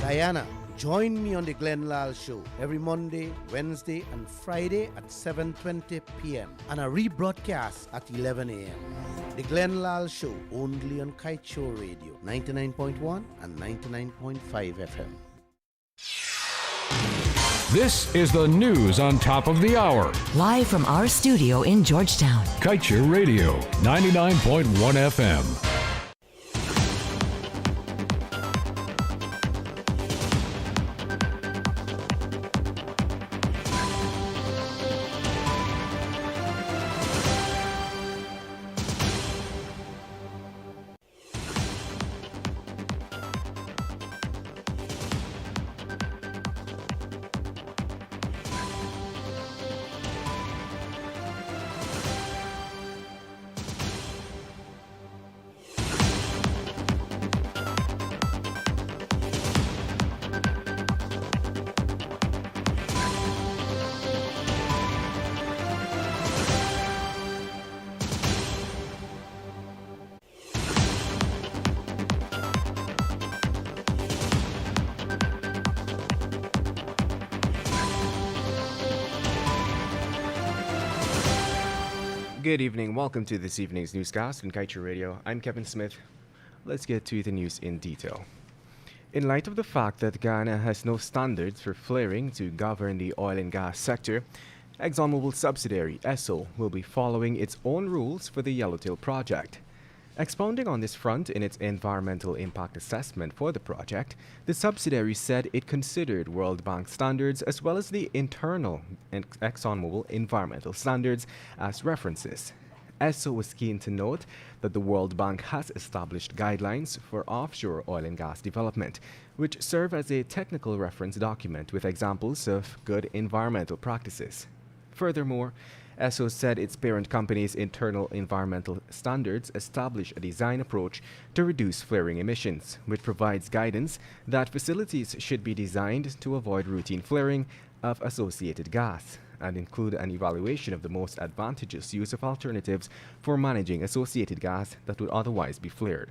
Guyana. Join me on the Glenn Lal Show every Monday, Wednesday, and Friday at 7:20 p.m. and a rebroadcast at 11 a.m. The Glenn Lal Show only on Kaieteur Radio 99.1 and 99.5 FM. This is the news on top of the hour. Live from our studio in Georgetown. Kaieteur Radio, 99.1 FM. Good evening. Welcome to this evening's newscast on Kaieteur Radio. I'm Kevin Smith. Let's get to the news in detail. In light of the fact that Guyana has no standards for flaring to govern the oil and gas sector, ExxonMobil subsidiary Esso will be following its own rules for the Yellowtail project. Expounding on this front in its environmental impact assessment for the project, the subsidiary said it considered World Bank standards as well as the internal ExxonMobil environmental standards as references. Esso was keen to note that the World Bank has established guidelines for offshore oil and gas development, which serve as a technical reference document with examples of good environmental practices. Furthermore, Esso said its parent company's internal environmental standards establish a design approach to reduce flaring emissions, which provides guidance that facilities should be designed to avoid routine flaring of associated gas and include an evaluation of the most advantageous use of alternatives for managing associated gas that would otherwise be flared.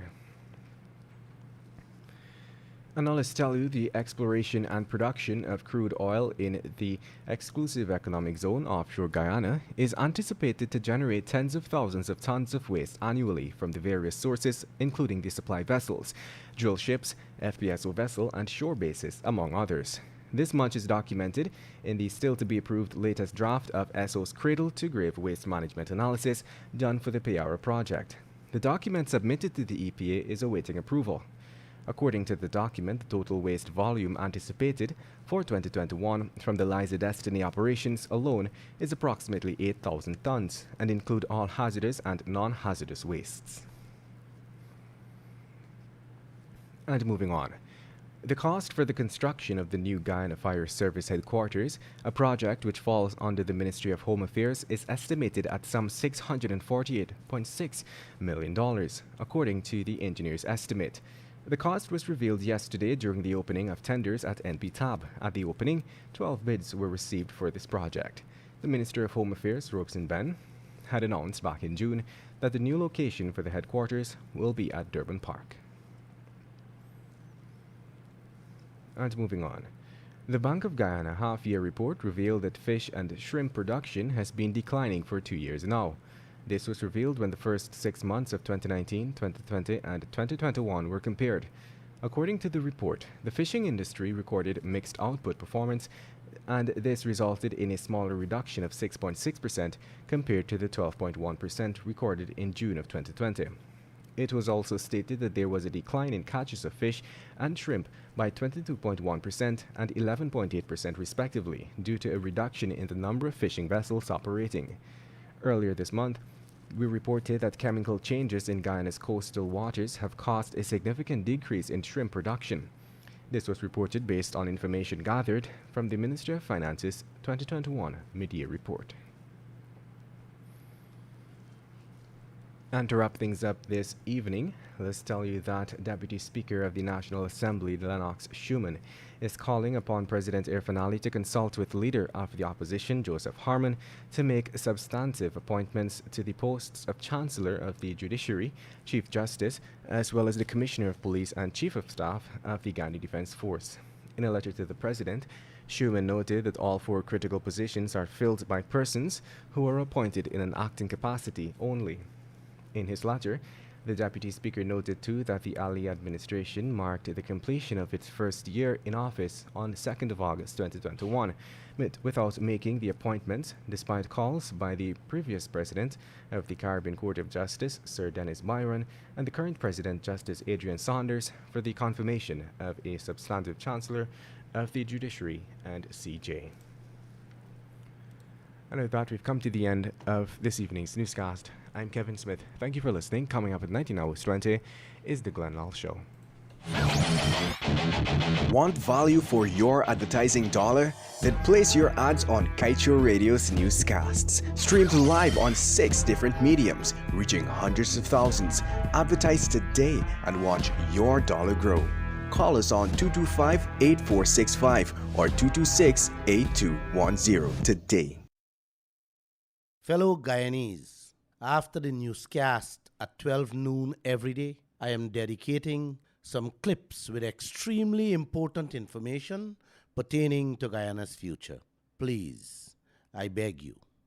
And now let's tell you the exploration and production of crude oil in the exclusive economic zone offshore Guyana is anticipated to generate tens of thousands of tons of waste annually from the various sources, including the supply vessels, drill ships, FPSO vessel, and shore bases, among others. This much is documented in the still-to-be-approved latest draft of Esso's cradle-to-grave waste management analysis done for the Payara project. The document submitted to the EPA is awaiting approval. According to the document, the total waste volume anticipated for 2021 from the Liza Destiny operations alone is approximately 8,000 tons and include all hazardous and non-hazardous wastes. And moving on. The cost for the construction of the new Guyana Fire Service headquarters, a project which falls under the Ministry of Home Affairs, is estimated at some $648.6 million, according to the engineer's estimate. The cost was revealed yesterday during the opening of tenders at NPTAB. At the opening, 12 bids were received for this project. The Minister of Home Affairs, Robeson Ben, had announced back in June that the new location for the headquarters will be at Durban Park. And moving on. The Bank of Guyana half-year report revealed that fish and shrimp production has been declining for 2 years now. This was revealed when the first 6 months of 2019, 2020, and 2021 were compared. According to the report, the fishing industry recorded mixed output performance, and this resulted in a smaller reduction of 6.6% compared to the 12.1% recorded in June of 2020. It was also stated that there was a decline in catches of fish and shrimp by 22.1% and 11.8% respectively, due to a reduction in the number of fishing vessels operating. Earlier this month, we reported that chemical changes in Guyana's coastal waters have caused a significant decrease in shrimp production. This was reported based on information gathered from the Ministry of Finance's 2021 mid-year report. And to wrap things up this evening, let's tell you that Deputy Speaker of the National Assembly, Lennox Schumann, is calling upon President Irfaan Ali to consult with Leader of the Opposition, Joseph Harman, to make substantive appointments to the posts of Chancellor of the Judiciary, Chief Justice, as well as the Commissioner of Police and Chief of Staff of the Guyana Defense Force. In a letter to the president, Schuman noted that all 4 critical positions are filled by persons who are appointed in an acting capacity only. In his letter, the Deputy Speaker noted too that the Ali administration marked the completion of its first year in office on 2nd of August 2021, without making the appointment, despite calls by the previous president of the Caribbean Court of Justice, Sir Dennis Byron, and the current president, Justice Adrian Saunders, for the confirmation of a substantive chancellor of the judiciary and CJ. And with that, we've come to the end of this evening's newscast. I'm Kevin Smith. Thank you for listening. Coming up at 19:20 is The Glenn Lal Show. Want value for your advertising dollar? Then place your ads on Kaieteur Radio's newscasts. Streamed live on 6 different mediums, reaching hundreds of thousands. Advertise today and watch your dollar grow. Call us on 225-8465 or 226-8210 today. Fellow Guyanese, after the newscast at 12 noon every day, I am dedicating some clips with extremely important information pertaining to Guyana's future. Please, I beg you,